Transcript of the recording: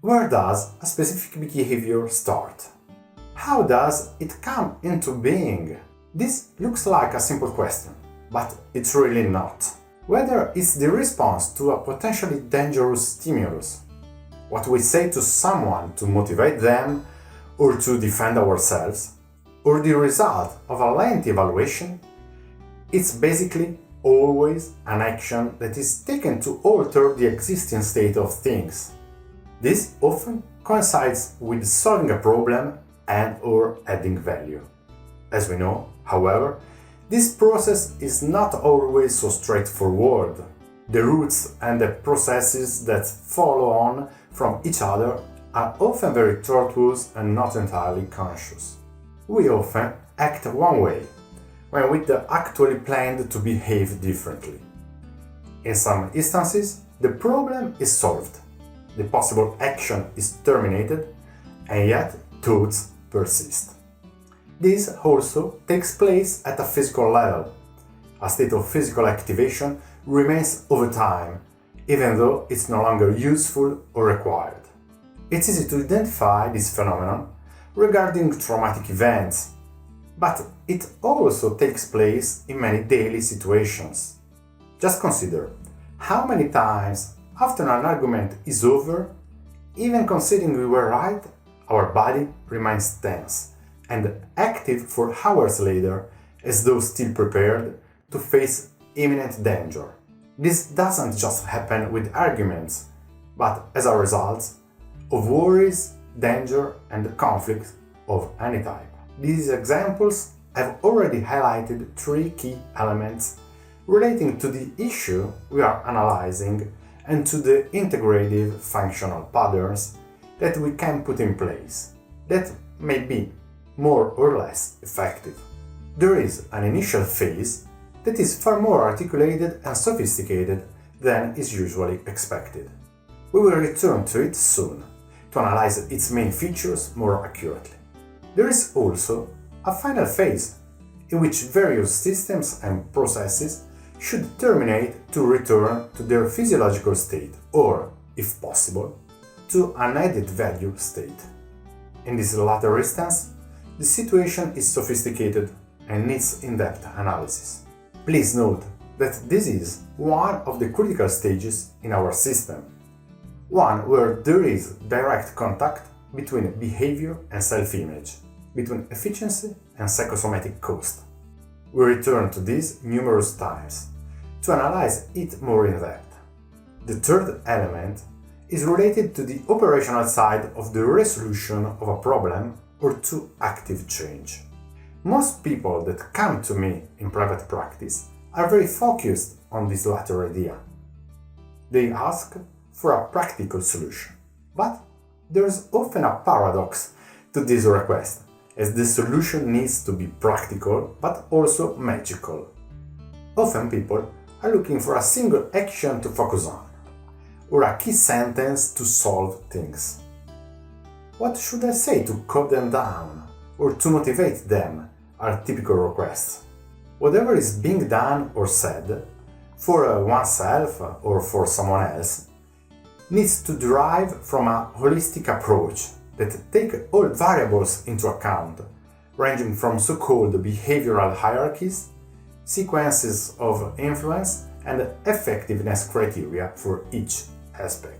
Where does a specific behavior start? How does it come into being? This looks like a simple question, but it's really not. Whether it's the response to a potentially dangerous stimulus, what we say to someone to motivate them or to defend ourselves, or the result of a lengthy evaluation, it's basically always an action that is taken to alter the existing state of things. This often coincides with solving a problem and/or adding value. As we know, however, this process is not always so straightforward. The roots and the processes that follow on from each other are often very tortuous and not entirely conscious. We often act one way, when we actually planned to behave differently. In some instances, the problem is solved, the possible action is terminated, and yet thoughts persist. This also takes place at a physical level. A state of physical activation remains over time, even though it's no longer useful or required. It's easy to identify this phenomenon regarding traumatic events, but it also takes place in many daily situations. Just consider how many times, after an argument is over, even considering we were right, our body remains tense and active for hours later, as though still prepared to face imminent danger. This doesn't just happen with arguments, but as a result of worries, danger, and conflicts of any type. These examples have already highlighted three key elements relating to the issue we are analyzing and to the integrative functional patterns that we can put in place that may be more or less effective. There is an initial phase that is far more articulated and sophisticated than is usually expected. We will return to it soon to analyze its main features more accurately. There is also a final phase in which various systems and processes should terminate to return to their physiological state or, if possible, to an added value state. In this latter instance, the situation is sophisticated and needs in-depth analysis. Please note that this is one of the critical stages in our system, one where there is direct contact between behavior and self-image, between efficiency and psychosomatic cost. We return to this numerous times to analyze it more in depth. The third element is related to the operational side of the resolution of a problem or to active change. Most people that come to me in private practice are very focused on this latter idea. They ask for a practical solution, but there's often a paradox to this request, as the solution needs to be practical but also magical. Often people are looking for a single action to focus on, or a key sentence to solve things. What should I say to calm them down or to motivate them are typical requests. Whatever is being done or said, for oneself or for someone else, needs to derive from a holistic approach that takes all variables into account, ranging from so-called behavioral hierarchies, sequences of influence, and effectiveness criteria for each aspect.